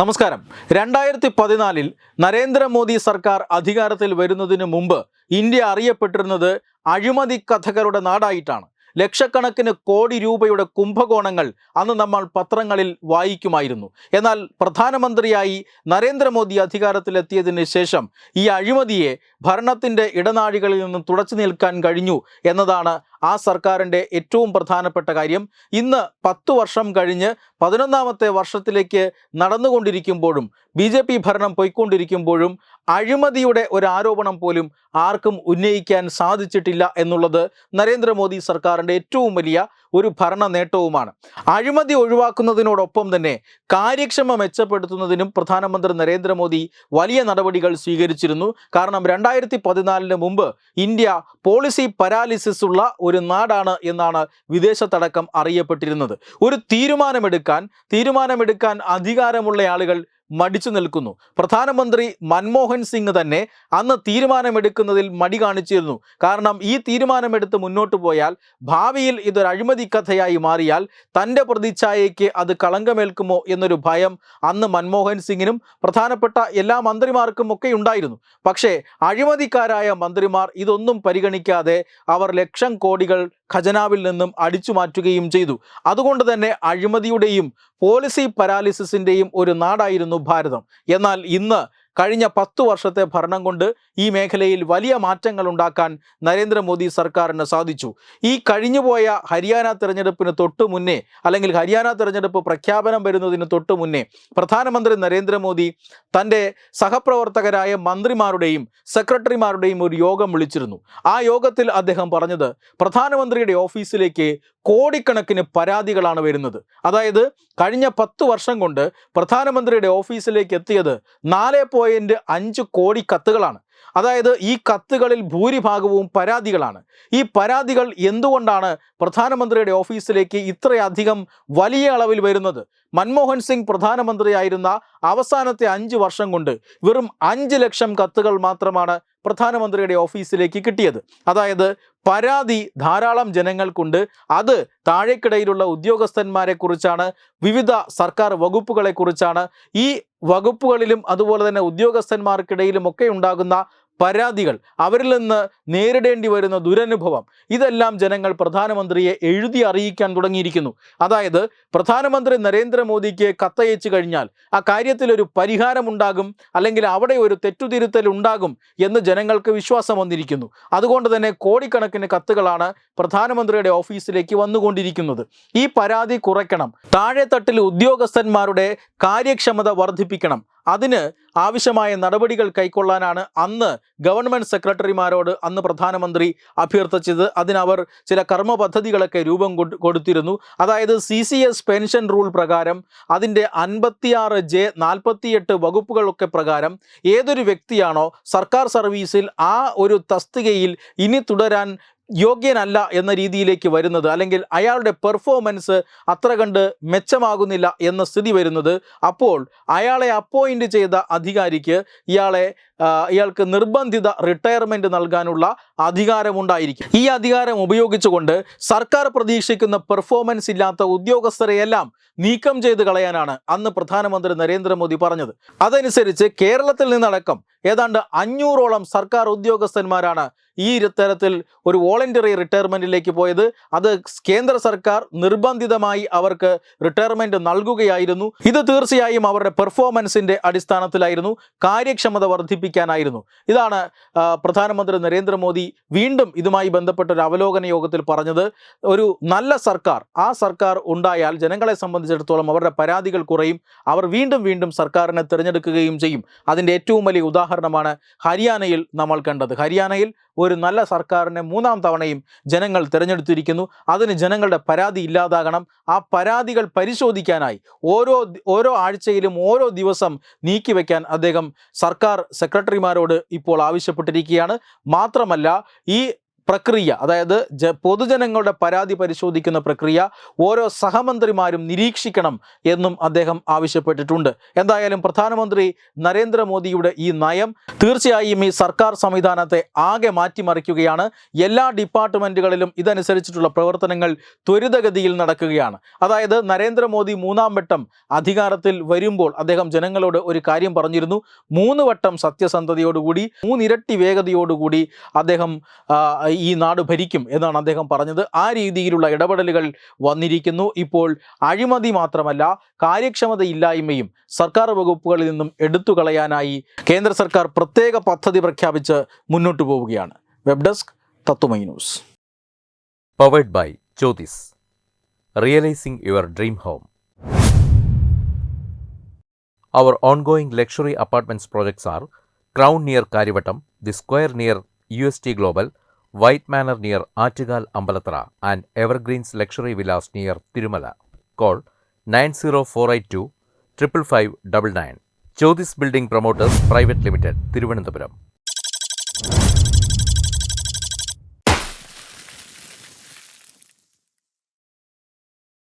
നമസ്കാരം. 2014 നരേന്ദ്രമോദി സർക്കാർ അധികാരത്തിൽ വരുന്നതിന് മുമ്പ് ഇന്ത്യ അറിയപ്പെട്ടിരുന്നത് അഴിമതി കഥകളുടെ നാടായിട്ടാണ്. ലക്ഷക്കണക്കിന് കോടി രൂപയുടെ കുംഭകോണങ്ങൾ അന്ന് നമ്മൾ പത്രങ്ങളിൽ വായിക്കുമായിരുന്നു. എന്നാൽ പ്രധാനമന്ത്രിയായി നരേന്ദ്രമോദി അധികാരത്തിലെത്തിയതിന് ശേഷം ഈ അഴിമതിയെ ഭരണത്തിൻ്റെ ഇടനാഴികളിൽ നിന്നും തുടച്ചു നിൽക്കാൻ കഴിഞ്ഞു എന്നതാണ് ആ സർക്കാരിൻ്റെ ഏറ്റവും പ്രധാനപ്പെട്ട കാര്യം. ഇന്ന് 10 വർഷം കഴിഞ്ഞ് 11ാമത്തെ വർഷത്തിലേക്ക് നടന്നുകൊണ്ടിരിക്കുമ്പോഴും BJP ഭരണം പോയിക്കൊണ്ടിരിക്കുമ്പോഴും അഴിമതിയുടെ ഒരു ആരോപണം പോലും ആർക്കും ഉന്നയിക്കാൻ സാധിച്ചിട്ടില്ല എന്നുള്ളത് നരേന്ദ്രമോദി സർക്കാരിൻ്റെ ഏറ്റവും വലിയ ഒരു ഭരണ നേട്ടവുമാണ്. അഴിമതി ഒഴിവാക്കുന്നതിനോടൊപ്പം തന്നെ കാര്യക്ഷമത മെച്ചപ്പെടുത്തുന്നതിനും പ്രധാനമന്ത്രി നരേന്ദ്രമോദി വലിയ നടപടികൾ സ്വീകരിച്ചിരുന്നു. കാരണം 2014 മുമ്പ് ഇന്ത്യ പോളിസി പരാലിസിസ് ഉള്ള ഒരു നാടാണ് എന്നാണ് വിദേശത്തടക്കം അറിയപ്പെട്ടിരുന്നത്. ഒരു തീരുമാനമെടുക്കാൻ അധികാരമുള്ള ആളുകൾ മടിച്ചു നിൽക്കുന്നു. പ്രധാനമന്ത്രി മൻമോഹൻ സിംഗ് തന്നെ അന്ന് തീരുമാനമെടുക്കുന്നതിൽ മടി കാണിച്ചിരുന്നു. കാരണം ഈ തീരുമാനമെടുത്ത് മുന്നോട്ട് പോയാൽ ഭാവിയിൽ ഇതൊരു അഴിമതി കഥയായി മാറിയാൽ തൻ്റെ പ്രതിച്ഛായയ്ക്ക് അത് കളങ്കമേൽക്കുമോ എന്നൊരു ഭയം അന്ന് മൻമോഹൻ സിംഗിനും പ്രധാനപ്പെട്ട എല്ലാ മന്ത്രിമാർക്കും ഒക്കെ ഉണ്ടായിരുന്നു. പക്ഷേ അഴിമതിക്കാരായ മന്ത്രിമാർ ഇതൊന്നും പരിഗണിക്കാതെ അവർ ലക്ഷം കോടികൾ ഖജനാവിൽ നിന്നും അടിച്ചു മാറ്റുകയും ചെയ്തു. അതുകൊണ്ട് തന്നെ അഴിമതിയുടെയും പോളിസി പരാലിസിസിൻ്റെയും ഒരു നാടായിരുന്നു ഭാരതം. എന്നാൽ ഇന്ന് കഴിഞ്ഞ 10 വർഷത്തെ ഭരണം കൊണ്ട് ഈ മേഖലയിൽ വലിയ മാറ്റങ്ങൾ ഉണ്ടാക്കാൻ നരേന്ദ്രമോദി സർക്കാരിന് സാധിച്ചു. ഈ കഴിഞ്ഞുപോയ ഹരിയാന തെരഞ്ഞെടുപ്പിന് തൊട്ടു മുന്നേ, അല്ലെങ്കിൽ ഹരിയാന തെരഞ്ഞെടുപ്പ് പ്രഖ്യാപനം വരുന്നതിന് തൊട്ടു മുന്നേ പ്രധാനമന്ത്രി നരേന്ദ്രമോദി തൻ്റെ സഹപ്രവർത്തകരായ മന്ത്രിമാരുടെയും സെക്രട്ടറിമാരുടെയും ഒരു യോഗം വിളിച്ചിരുന്നു. ആ യോഗത്തിൽ അദ്ദേഹം പറഞ്ഞത് പ്രധാനമന്ത്രിയുടെ ഓഫീസിലേക്ക് കോടിക്കണക്കിന് പരാതികളാണ് വരുന്നത്. അതായത് കഴിഞ്ഞ 10 വർഷം കൊണ്ട് പ്രധാനമന്ത്രിയുടെ ഓഫീസിലേക്ക് എത്തിയത് 4.5 കോടി കത്തുകളാണ്. അതായത് ഈ കത്തുകളിൽ ഭൂരിഭാഗവും പരാതികളാണ്. ഈ പരാതികൾ എന്തുകൊണ്ടാണ് പ്രധാനമന്ത്രിയുടെ ഓഫീസിലേക്ക് ഇത്രയധികം വലിയ അളവിൽ വരുന്നത്? മൻമോഹൻ സിംഗ് പ്രധാനമന്ത്രിയായിരുന്ന അവസാനത്തെ 5 വർഷം കൊണ്ട് വെറും 5 ലക്ഷം കത്തുകൾ മാത്രമാണ് പ്രധാനമന്ത്രിയുടെ ഓഫീസിലേക്ക് കിട്ടിയത്. അതായത് പരാതി ധാരാളം ജനങ്ങൾക്കുണ്ട്. അത് താഴേക്കിടയിലുള്ള ഉദ്യോഗസ്ഥന്മാരെ കുറിച്ചാണ്, വിവിധ സർക്കാർ വകുപ്പുകളെ കുറിച്ചാണ്. ഈ വകുപ്പുകളിലും അതുപോലെ തന്നെ ഉദ്യോഗസ്ഥന്മാർക്കിടയിലും ഒക്കെ ഉണ്ടാകുന്ന പരാതികൾ, അവരിൽ നിന്ന് നേരിടേണ്ടി വരുന്ന ദുരനുഭവം, ഇതെല്ലാം ജനങ്ങൾ പ്രധാനമന്ത്രിയെ എഴുതി അറിയിക്കാൻ തുടങ്ങിയിരിക്കുന്നു. അതായത് പ്രധാനമന്ത്രി നരേന്ദ്രമോദിക്ക് കത്തയച്ചു കഴിഞ്ഞാൽ ആ കാര്യത്തിൽ ഒരു പരിഹാരമുണ്ടാകും, അല്ലെങ്കിൽ അവിടെ ഒരു തെറ്റുതിരുത്തൽ ഉണ്ടാകും എന്ന് ജനങ്ങൾക്ക് വിശ്വാസം വന്നിരിക്കുന്നു. അതുകൊണ്ട് തന്നെ കോടിക്കണക്കിന് കത്തുകളാണ് പ്രധാനമന്ത്രിയുടെ ഓഫീസിലേക്ക് വന്നുകൊണ്ടിരിക്കുന്നത്. ഈ പരാതി കുറയ്ക്കണം, താഴെത്തട്ടിൽ ഉദ്യോഗസ്ഥന്മാരുടെ കാര്യക്ഷമത വർദ്ധിപ്പിക്കണം, അതിന് ആവശ്യമായ നടപടികൾ കൈക്കൊള്ളാനാണ് അന്ന് ഗവൺമെൻറ് സെക്രട്ടറിമാരോട് അന്ന് പ്രധാനമന്ത്രി അഭ്യർത്ഥിച്ചത്. അതിനവർ ചില കർമ്മ പദ്ധതികളൊക്കെ രൂപം കൊടുത്തിരുന്നു. അതായത് CCS പെൻഷൻ റൂൾ പ്രകാരം അതിൻ്റെ 56J 48 വകുപ്പുകളൊക്കെ പ്രകാരം ഏതൊരു വ്യക്തിയാണോ സർക്കാർ സർവീസിൽ ആ ഒരു തസ്തികയിൽ ഇനി തുടരാൻ യോഗ്യനല്ല എന്ന രീതിയിലേക്ക് വരുന്നത്, അല്ലെങ്കിൽ അയാളുടെ പെർഫോമൻസ് അത്ര കണ്ട് മെച്ചമാകുന്നില്ല എന്ന സ്ഥിതി വരുന്നത്, അപ്പോൾ അയാളെ അപ്പോയിൻ്റ് ചെയ്ത അധികാരിക്ക് ഇയാൾക്ക് നിർബന്ധിത റിട്ടയർമെൻറ്റ് നൽകാനുള്ള അധികാരമുണ്ടായിരിക്കും. ഈ അധികാരം ഉപയോഗിച്ചുകൊണ്ട് സർക്കാർ പ്രതീക്ഷിക്കുന്ന പെർഫോമൻസ് ഇല്ലാത്ത ഉദ്യോഗസ്ഥരെയെല്ലാം നീക്കം ചെയ്ത് കളയാനാണ് അന്ന് പ്രധാനമന്ത്രി നരേന്ദ്രമോദി പറഞ്ഞത്. അതനുസരിച്ച് കേരളത്തിൽ നിന്നടക്കം ഏതാണ്ട് 500ഓളം സർക്കാർ ഉദ്യോഗസ്ഥന്മാരാണ് ഈ തരത്തിൽ ഒരു വോളണ്ടറി റിട്ടയർമെൻറ്റിലേക്ക് പോയത്. അത് കേന്ദ്ര സർക്കാർ നിർബന്ധിതമായി അവർക്ക് റിട്ടയർമെൻറ്റ് നൽകുകയായിരുന്നു. ഇത് തീർച്ചയായും അവരുടെ പെർഫോമൻസിൻ്റെ അടിസ്ഥാനത്തിലായിരുന്നു, കാര്യക്ഷമത വർദ്ധിപ്പിക്കാനായിരുന്നു. ഇതാണ് പ്രധാനമന്ത്രി നരേന്ദ്രമോദി വീണ്ടും ഇതുമായി ബന്ധപ്പെട്ട ഒരു അവലോകന യോഗത്തിൽ പറഞ്ഞത്. ഒരു നല്ല സർക്കാർ, ആ സർക്കാർ ഉണ്ടായാൽ ജനങ്ങളെ സംബന്ധിച്ചിടത്തോളം അവരുടെ പരാതികൾ കുറയും, അവർ വീണ്ടും സർക്കാരിനെ തിരഞ്ഞെടുക്കുകയും ചെയ്യും. അതിൻ്റെ ഏറ്റവും വലിയ ഉദാഹരണമാണ് ഹരിയാനയിൽ നമ്മൾ കണ്ടത്. ഹരിയാനയിൽ ഒരു നല്ല സർക്കാരിനെ 3ാം തവണയും ജനങ്ങൾ തിരഞ്ഞെടുത്തിരിക്കുന്നു. അതിന് ജനങ്ങളുടെ പരാതി ഇല്ലാതാകണം. ആ പരാതികൾ പരിശോധിക്കാനായി ഓരോ ആഴ്ചയിലും ഓരോ ദിവസം നീക്കിവെക്കാൻ അദ്ദേഹം സർക്കാർ സെക്രട്ടറിമാരോട് ഇപ്പോൾ ആവശ്യപ്പെട്ടിരിക്കുകയാണ്. മാത്രമല്ല ഈ പ്രക്രിയ, അതായത് പൊതുജനങ്ങളുടെ പരാതി പരിശോധിക്കുന്ന പ്രക്രിയ ഓരോ സഹമന്ത്രിമാരും നിരീക്ഷിക്കണം എന്നും അദ്ദേഹം ആവശ്യപ്പെട്ടിട്ടുണ്ട്. എന്തായാലും പ്രധാനമന്ത്രി നരേന്ദ്രമോദിയുടെ ഈ നയം തീർച്ചയായും ഈ സർക്കാർ സംവിധാനത്തെ ആകെ മാറ്റിമറിക്കുകയാണ്. എല്ലാ ഡിപ്പാർട്ട്മെന്റുകളിലും ഇതനുസരിച്ചിട്ടുള്ള പ്രവർത്തനങ്ങൾ ത്വരിതഗതിയിൽ നടക്കുകയാണ്. അതായത് നരേന്ദ്രമോദി 3-ാം വട്ടം അധികാരത്തിൽ വരുമ്പോൾ അദ്ദേഹം ജനങ്ങളോട് ഒരു കാര്യം പറഞ്ഞിരുന്നു. 3 വട്ടം സത്യസന്ധതയോടുകൂടി 3 ഇരട്ടി വേഗതയോടുകൂടി അദ്ദേഹം ഈ നാട് ഭരിക്കും എന്നാണ് അദ്ദേഹം പറഞ്ഞത്. ആ രീതിയിലുള്ള ഇടപെടലുകൾ വന്നിരിക്കുന്നു. ഇപ്പോൾ അഴിമതി മാത്രമല്ല, കാര്യക്ഷമതയില്ലായ്മയും സർക്കാർ വകുപ്പുകളിൽ നിന്നും എടുത്തു കളയാനായി കേന്ദ്ര സർക്കാർ പ്രത്യേക പദ്ധതി പ്രഖ്യാപിച്ച് മുന്നോട്ട് പോവുകയാണ്. Web desk Tatwamayi news. Powered by Jyotis. Realizing your dream home. Our ongoing luxury apartments projects are Crown near Karivattam, The Square near UST Global, White Manor near Aattugal Ambalathara, and Evergreens Luxury Villas near Tirumala. Call 90482 55599. Jyotis Building Promoters Private Limited, Thiruvananthapuram.